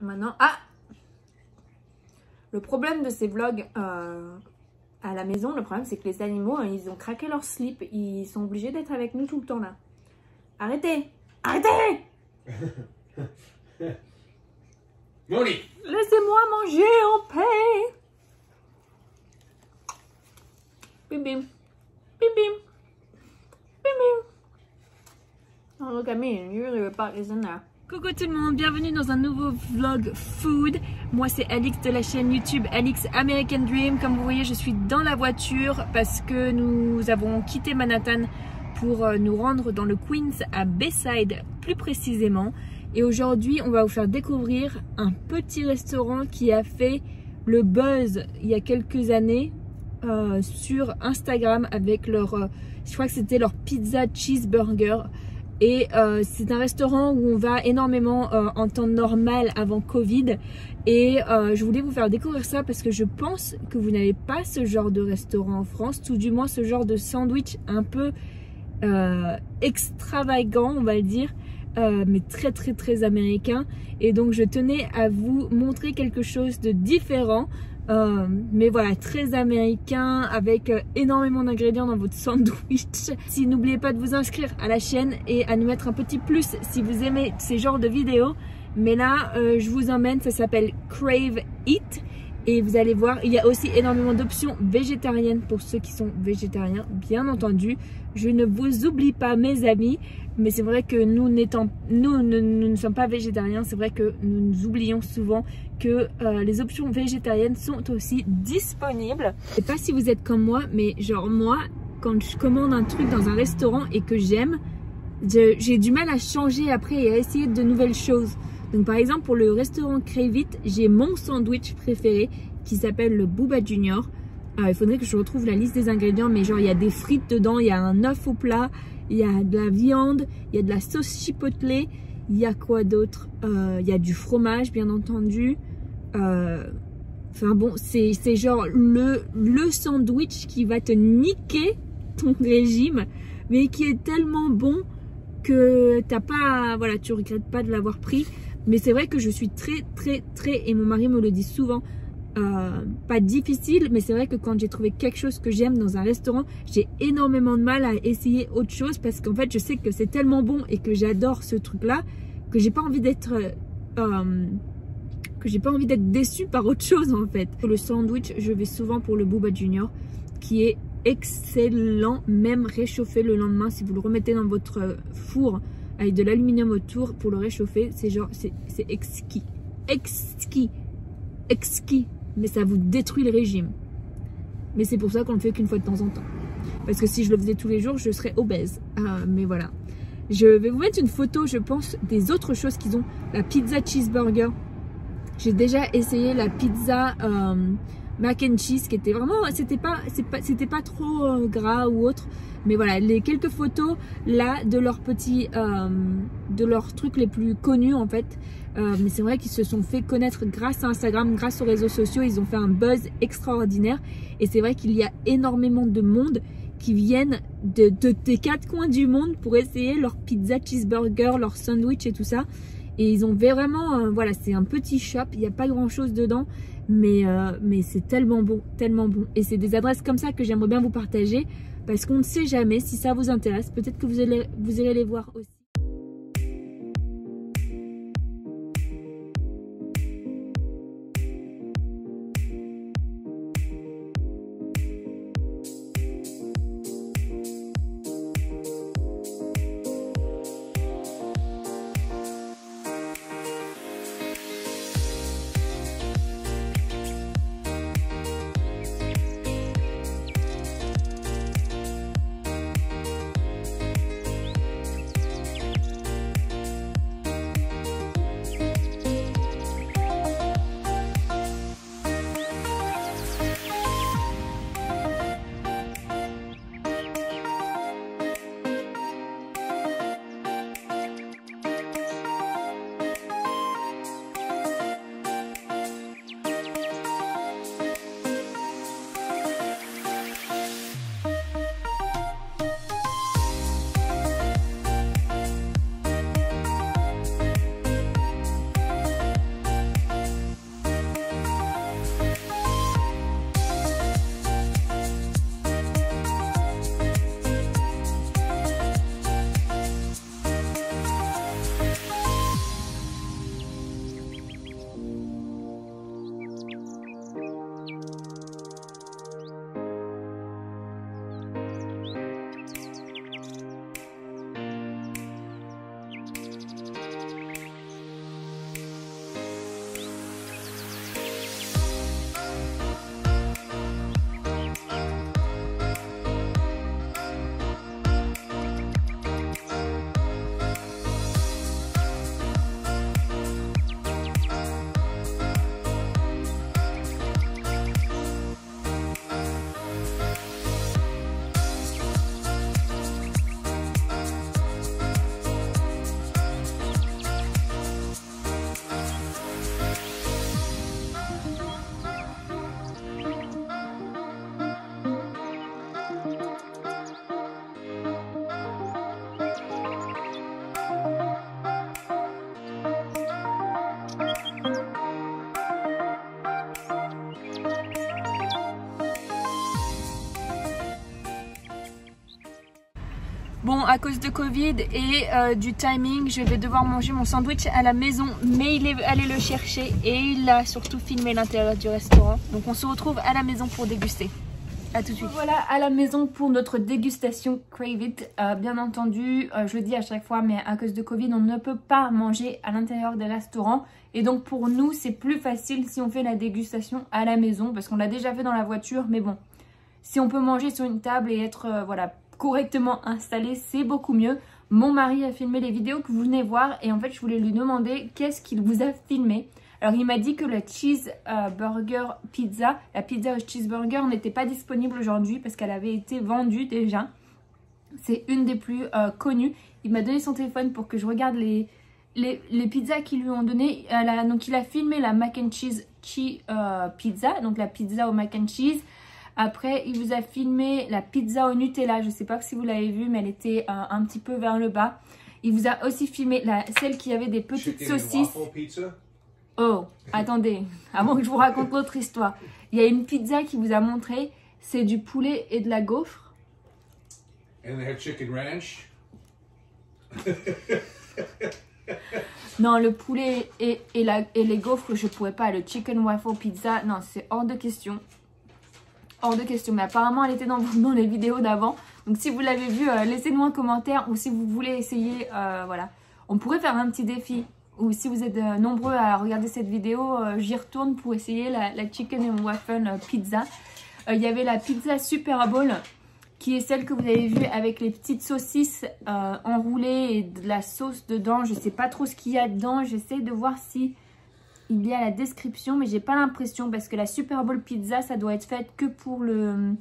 Maintenant, ah! Le problème de ces vlogs à la maison, le problème c'est que les animaux, ils ont craqué leur slip. Ils sont obligés d'être avec nous tout le temps là. Arrêtez! Arrêtez! Molly! Laissez-moi manger en paix! Bim bim! Bim bim! Bim bim! Oh, look at me, you really were back, isn't there? Coucou tout le monde, bienvenue dans un nouveau vlog food. Moi c'est Alix de la chaîne YouTube Alix American Dream. Comme vous voyez, je suis dans la voiture parce que nous avons quitté Manhattan pour nous rendre dans le Queens à Bayside plus précisément. Et aujourd'hui on va vous faire découvrir un petit restaurant qui a fait le buzz il y a quelques années sur Instagram avec leur, je crois que c'était leur pizza cheeseburger. Et c'est un restaurant où on va énormément en temps normal avant Covid. Et je voulais vous faire découvrir ça parce que je pense que vous n'avez pas ce genre de restaurant en France. Tout du moins ce genre de sandwich un peu extravagant, on va le dire. Mais très américain. Et donc je tenais à vous montrer quelque chose de différent. Mais voilà, très américain avec énormément d'ingrédients dans votre sandwich. Si n'oubliez pas de vous inscrire à la chaîne et à nous mettre un petit plus si vous aimez ces genres de vidéos. Mais là je vous emmène, ça s'appelle Crave Eat et vous allez voir, il y a aussi énormément d'options végétariennes pour ceux qui sont végétariens, bien entendu. Je ne vous oublie pas mes amis, mais c'est vrai que nous ne sommes pas végétariens. C'est vrai que nous oublions souvent que les options végétariennes sont aussi disponibles. Je sais pas si vous êtes comme moi, mais genre moi, quand je commande un truc dans un restaurant et que j'aime, j'ai du mal à changer après et à essayer de nouvelles choses. Donc par exemple pour le restaurant Crave It, j'ai mon sandwich préféré qui s'appelle le Booba Junior. Il faudrait que je retrouve la liste des ingrédients, mais genre il y a des frites dedans, il y a un œuf au plat, il y a de la viande, il y a de la sauce chipotle, il y a quoi d'autre, il y a du fromage bien entendu. Enfin bon, c'est genre le sandwich qui va te niquer ton régime, mais qui est tellement bon que t'as pas, voilà, tu regrettes pas de l'avoir pris. Mais c'est vrai que je suis très, et mon mari me le dit souvent, pas difficile, mais c'est vrai que quand j'ai trouvé quelque chose que j'aime dans un restaurant, j'ai énormément de mal à essayer autre chose parce qu'en fait je sais que c'est tellement bon et que j'adore ce truc là que j'ai pas envie d'être déçue par autre chose en fait. Pour le sandwich, je vais souvent pour le Booba Junior qui est excellent, même réchauffé le lendemain si vous le remettez dans votre four avec de l'aluminium autour pour le réchauffer, c'est genre c'est exquis, mais ça vous détruit le régime. Mais c'est pour ça qu'on le fait qu'une fois de temps en temps, parce que si je le faisais tous les jours je serais obèse. Mais voilà, je vais vous mettre une photo je pense des autres choses qu'ils ont. La pizza cheeseburger, j'ai déjà essayé la pizza mac and cheese qui était vraiment, c'était pas trop gras ou autre, mais voilà, les quelques photos là de leurs petits de leurs trucs les plus connus en fait. Mais c'est vrai qu'ils se sont fait connaître grâce à Instagram, grâce aux réseaux sociaux. Ils ont fait un buzz extraordinaire et c'est vrai qu'il y a énormément de monde qui viennent des quatre coins du monde pour essayer leur pizza cheeseburger, leur sandwich et tout ça. Et ils ont vraiment, voilà, c'est un petit shop, il n'y a pas grand chose dedans, mais c'est tellement bon, et c'est des adresses comme ça que j'aimerais bien vous partager, parce qu'on ne sait jamais, si ça vous intéresse, peut-être que vous irez les voir aussi. Bon, à cause de Covid et du timing, je vais devoir manger mon sandwich à la maison, mais il est allé le chercher et il a surtout filmé l'intérieur du restaurant. Donc on se retrouve à la maison pour déguster. À tout de suite. Voilà, à la maison pour notre dégustation Crave It. Bien entendu, je le dis à chaque fois, mais à cause de Covid, on ne peut pas manger à l'intérieur des restaurants. Et donc pour nous, c'est plus facile si on fait la dégustation à la maison, parce qu'on l'a déjà fait dans la voiture, mais bon. Si on peut manger sur une table et être voilà, correctement installé, c'est beaucoup mieux. Mon mari a filmé les vidéos que vous venez voir et en fait je voulais lui demander qu'est-ce qu'il vous a filmé. Alors il m'a dit que la cheeseburger pizza, la pizza au cheeseburger n'était pas disponible aujourd'hui parce qu'elle avait été vendue déjà. C'est une des plus connues. Il m'a donné son téléphone pour que je regarde les pizzas qu'ils lui ont donné. Donc il a filmé la mac and cheese pizza, donc la pizza au mac and cheese. Après, il vous a filmé la pizza au Nutella. Je ne sais pas si vous l'avez vue, mais elle était un petit peu vers le bas. Il vous a aussi filmé celle qui avait des petites saucisses. Oh, attendez, avant que je vous raconte l'autre histoire. Il y a une pizza qui vous a montré, c'est du poulet et de la gaufre. And they have chicken ranch. Non, le poulet et les gaufres, je ne pourrais pas. Le chicken waffle pizza, non, c'est hors de question. Hors de question, mais apparemment elle était dans les vidéos d'avant. Donc si vous l'avez vu, laissez-nous un commentaire ou si vous voulez essayer, voilà. On pourrait faire un petit défi. Ou si vous êtes nombreux à regarder cette vidéo, j'y retourne pour essayer la chicken and waffle pizza. Il y avait la pizza Super Bowl, qui est celle que vous avez vue avec les petites saucisses enroulées et de la sauce dedans. Je ne sais pas trop ce qu'il y a dedans, j'essaie de voir si... il y a la description, mais j'ai pas l'impression parce que la Super Bowl pizza, ça doit être faite que pour le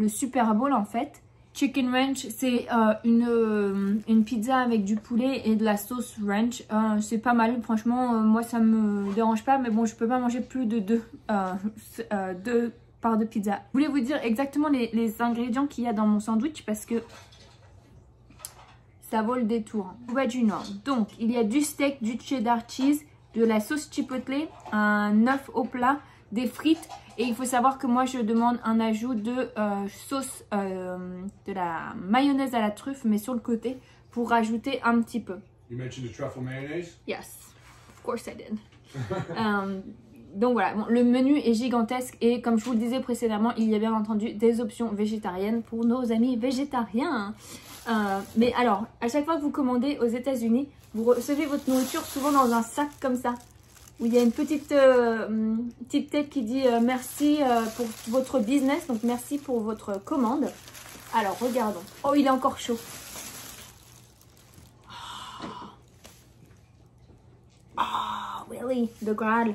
Super Bowl en fait. Chicken Ranch, c'est une pizza avec du poulet et de la sauce ranch. C'est pas mal, franchement, moi ça me dérange pas, mais bon, je peux pas manger plus de deux parts de pizza. Je voulais vous dire exactement les ingrédients qu'il y a dans mon sandwich parce que ça vaut le détour. Veggie Nord. Donc, il y a du steak, du cheddar cheese, de la sauce chipotle, un œuf au plat, des frites. Et il faut savoir que moi je demande un ajout de sauce, de la mayonnaise à la truffe, mais sur le côté, pour rajouter un petit peu. You mentioned the truffle mayonnaise? Yes, of course I did. Donc voilà, bon, le menu est gigantesque et comme je vous le disais précédemment, il y a bien entendu des options végétariennes pour nos amis végétariens. Mais alors, à chaque fois que vous commandez aux États-Unis, vous recevez votre nourriture souvent dans un sac comme ça, où il y a une petite tête qui dit merci pour votre business, donc merci pour votre commande. Alors, regardons. Oh, il est encore chaud. Ah, really? De Graal.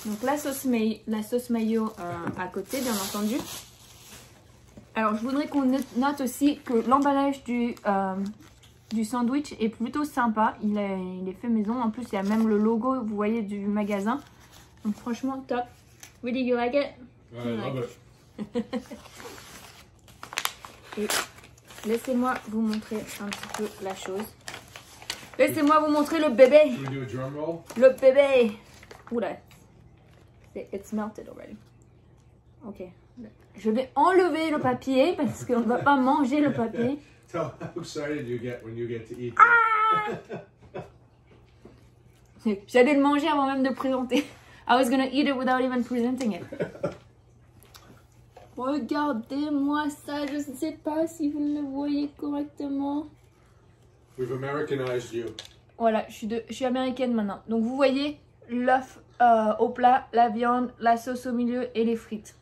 Donc la sauce mayo à côté, bien entendu. Alors, je voudrais qu'on note aussi que l'emballage du sandwich est plutôt sympa. Il est fait maison. En plus, il y a même le logo, vous voyez, du magasin. Donc, franchement, top. Really, you like it? I love it. Et laissez-moi vous montrer un petit peu la chose. Laissez-moi vous montrer le bébé. Should we do a drum roll? Le bébé. Oula. It's melted already. Ok. Je vais enlever le papier parce qu'on ne va pas manger le papier. Tell how excited you get when you get to eat. J'allais le manger avant même de le présenter. I was gonna eat it without even presenting it. Regardez-moi ça, je ne sais pas si vous le voyez correctement. We've Americanized you. Voilà, je suis américaine maintenant. Donc vous voyez l'œuf au plat, la viande, la sauce au milieu et les frites.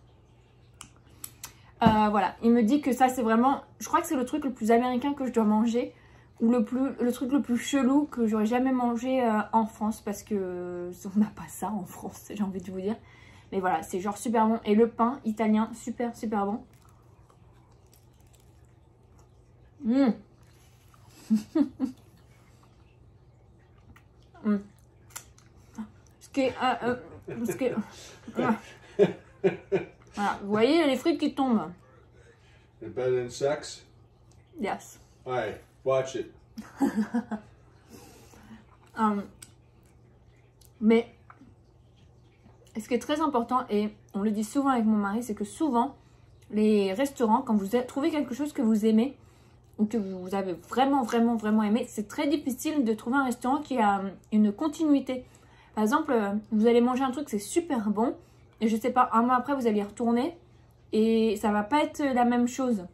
Voilà, il me dit que ça c'est vraiment, je crois que c'est le truc le plus américain que je dois manger. Ou le truc le plus chelou que j'aurais jamais mangé en France. Parce que on n'a pas ça en France, j'ai envie de vous dire. Mais voilà, c'est genre super bon. Et le pain italien, super bon. Mmh. Mmh. Voilà, vous voyez les frites qui tombent. And better than sex? Yes. Alright, watch it. Mais ce qui est très important, et on le dit souvent avec mon mari, c'est que souvent, les restaurants, quand vous trouvez quelque chose que vous aimez, ou que vous avez vraiment aimé. C'est très difficile de trouver un restaurant qui a une continuité. Par exemple, vous allez manger un truc, c'est super bon, et je sais pas, un mois après, vous allez y retourner, et ça va pas être la même chose.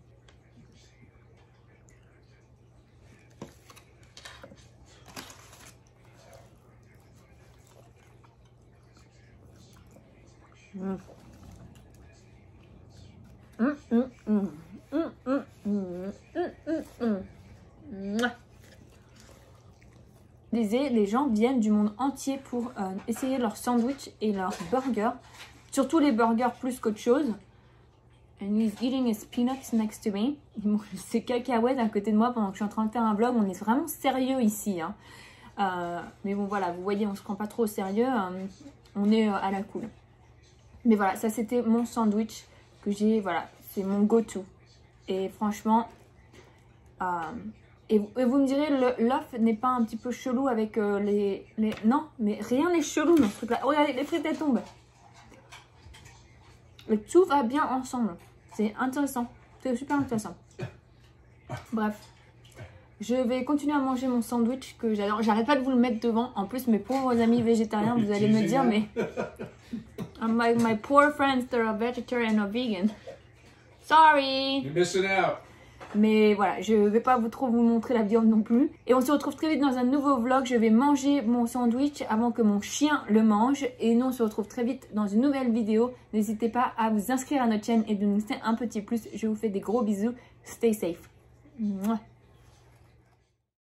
Les gens viennent du monde entier pour essayer leurs sandwichs et leurs burgers. Surtout les burgers plus qu'autre chose. And he's eating his peanuts next to me. Il mange ses cacahuètes à côté de moi pendant que je suis en train de faire un vlog. On est vraiment sérieux ici. Hein. Mais bon voilà, vous voyez, on se prend pas trop au sérieux. On est à la cool. Mais voilà, ça c'était mon sandwich que j'ai, voilà, c'est mon go-to. Et franchement, et vous me direz, l'œuf n'est pas un petit peu chelou avec les... Non, mais rien n'est chelou dans ce truc-là. Oh, regardez, les frites elles tombent. Et tout va bien ensemble. C'est intéressant, c'est super intéressant. Bref, je vais continuer à manger mon sandwich que j'adore. J'arrête pas de vous le mettre devant. En plus, mes pauvres amis végétariens, vous allez me dire, mais... My poor friends that are vegetarian or vegan. Sorry. You're missing out. Mais voilà, je vais pas trop vous montrer la viande non plus. Et on se retrouve très vite dans un nouveau vlog. Je vais manger mon sandwich avant que mon chien le mange. Et nous, on se retrouve très vite dans une nouvelle vidéo. N'hésitez pas à vous inscrire à notre chaîne et de nous laisser un petit plus. Je vous fais des gros bisous. Stay safe. Mouah.